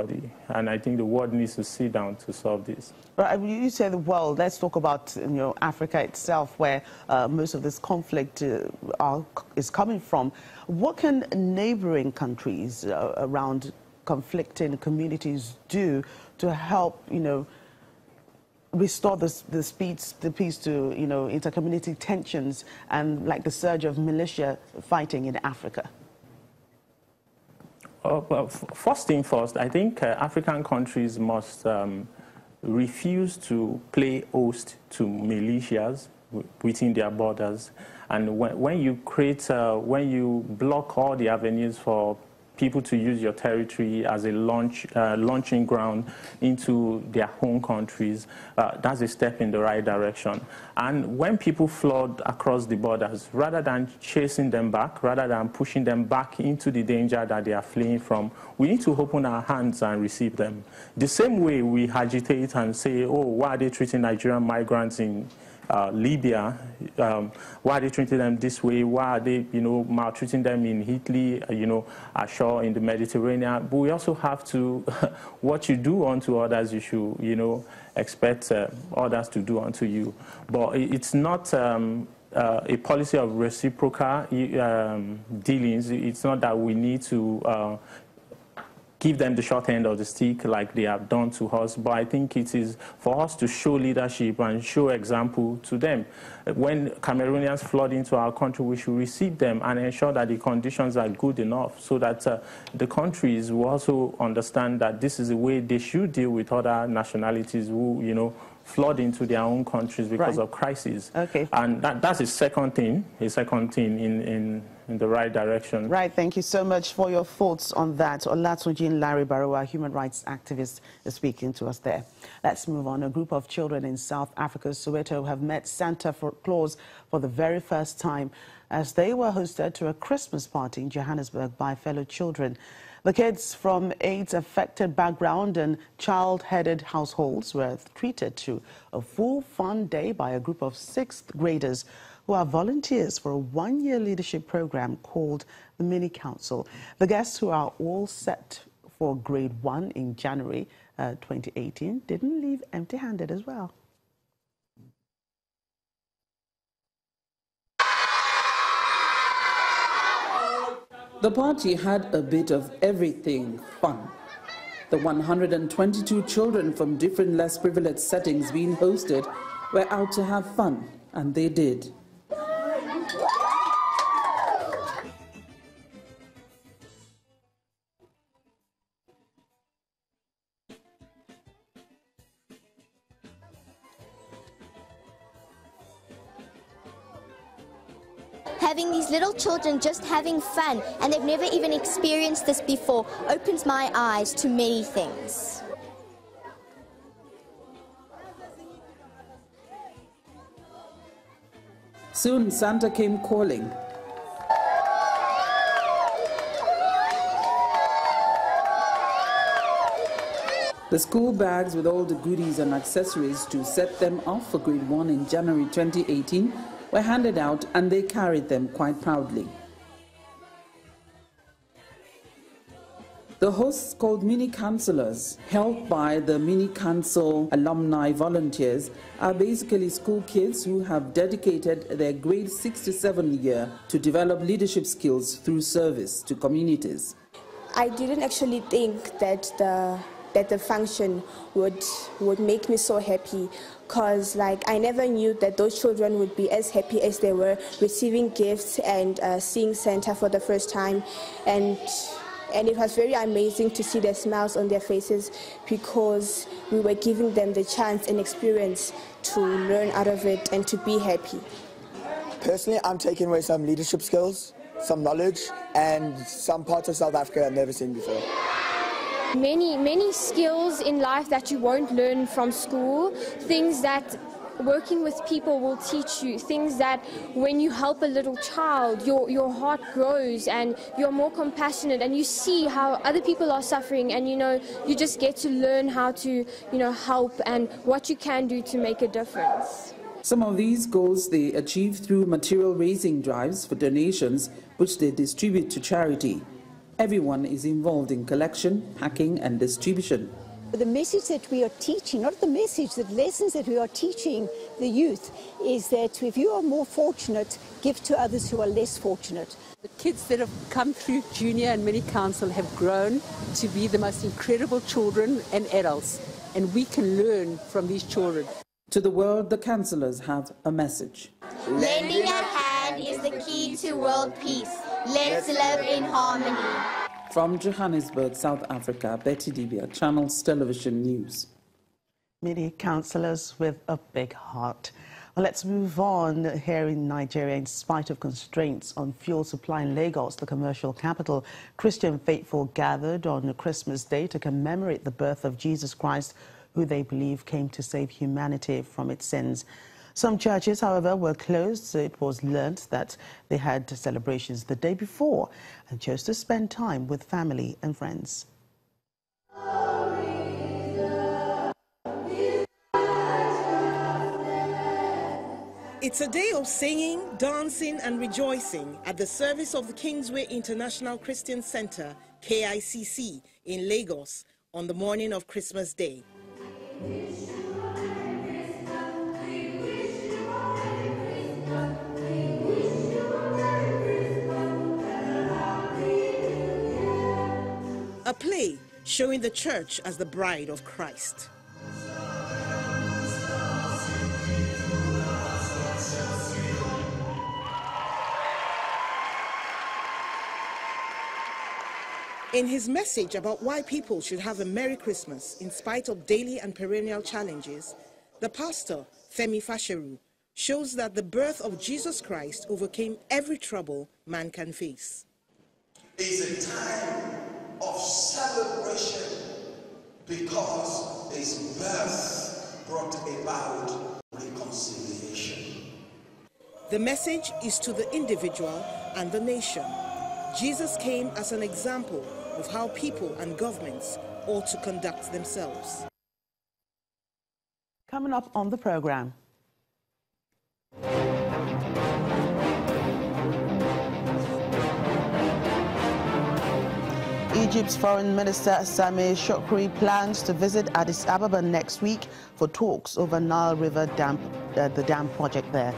And I think the world needs to sit down to solve this. Right, you say the world. Let's talk about Africa itself, where most of this conflict is coming from. What can neighboring countries around conflicting communities do to help, restore the peace to, intercommunity tensions and like the surge of militia fighting in Africa? Well, first thing first, I think African countries must refuse to play host to militias within their borders. And when you block all the avenues for people to use your territory as a launching ground into their home countries, that's a step in the right direction. And when people flood across the borders, rather than chasing them back, rather than pushing them back into the danger that they are fleeing from, we need to open our hands and receive them. The same way we agitate and say, oh, why are they treating Nigerian migrants in Libya, why are they treating them this way? Why are they, maltreating them in Italy, ashore in the Mediterranean? But we also have to, what you do unto others, you should, expect others to do unto you. But it's not a policy of reciprocal dealings. It's not that we need to give them the short end of the stick like they have done to us, but I think it is for us to show leadership and show example to them. When Cameroonians flood into our country, we should receive them and ensure that the conditions are good enough so that the countries will also understand that this is the way they should deal with other nationalities who, flood into their own countries because of crises. Okay. And that's a second thing in the right direction. Right, thank you so much for your thoughts on that. Olatunji Larry Barowa, human rights activist, is speaking to us there. Let's move on. A group of children in South Africa's Soweto have met Santa Claus for the very first time as they were hosted to a Christmas party in Johannesburg by fellow children. The kids from AIDS-affected background and child-headed households were treated to a full fun day by a group of 6th graders who are volunteers for a one-year leadership program called the Mini Council. The guests, who are all set for grade 1 in January 2018, didn't leave empty-handed as well. The party had a bit of everything fun. The 122 children from different less privileged settings being hosted were out to have fun, and they did. Having these little children just having fun, and they've never even experienced this before, opens my eyes to many things. Soon Santa came calling. The school bags with all the goodies and accessories to set them off for grade 1 in January 2018 were handed out, and they carried them quite proudly. The hosts, called Mini Councillors, helped by the Mini Council alumni volunteers, are basically school kids who have dedicated their grade 6 to 7 year to develop leadership skills through service to communities. I didn't actually think that the function would make me so happy, because I never knew that those children would be as happy as they were receiving gifts and seeing Santa for the first time, and it was very amazing to see their smiles on their faces, because we were giving them the chance and experience to learn out of it and to be happy. Personally, I'm taking away some leadership skills, some knowledge, and some parts of South Africa I've never seen before. Many skills in life that you won't learn from school, things that working with people will teach you, things that when you help a little child, your heart grows and you're more compassionate and you see how other people are suffering, and you just get to learn how to help and what you can do to make a difference. Some of these goals they achieve through material raising drives for donations, which they distribute to charity. Everyone is involved in collection, packing and distribution. The message that we are teaching, not the message, the lessons that we are teaching the youth is that if you are more fortunate, give to others who are less fortunate. The kids that have come through Junior and Mini Council have grown to be the most incredible children and adults, and we can learn from these children. To the world, the councillors have a message. Lending a hand is the key to world peace. Let's live in harmony. From Johannesburg, South Africa, Pt.2, Channels Television News. Many councillors with a big heart. Well, let's move on. Here in Nigeria, in spite of constraints on fuel supply in Lagos, the commercial capital, Christian faithful gathered on Christmas Day to commemorate the birth of Jesus Christ, who they believe came to save humanity from its sins. Some churches, however, were closed, so it was learnt that they had celebrations the day before and chose to spend time with family and friends. It's a day of singing, dancing and rejoicing at the service of the Kingsway International Christian Center, KICC, in Lagos on the morning of Christmas Day. A play showing the church as the bride of Christ. In his message about why people should have a Merry Christmas in spite of daily and perennial challenges, the pastor, Femi Fasheru, shows that the birth of Jesus Christ overcame every trouble man can face. It's a time of celebration because his birth brought about reconciliation. The message is to the individual and the nation. Jesus came as an example of how people and governments ought to conduct themselves. Coming up on the program. Egypt's Foreign Minister Sameh Shoukry plans to visit Addis Ababa next week for talks over Nile River dam, the dam project there.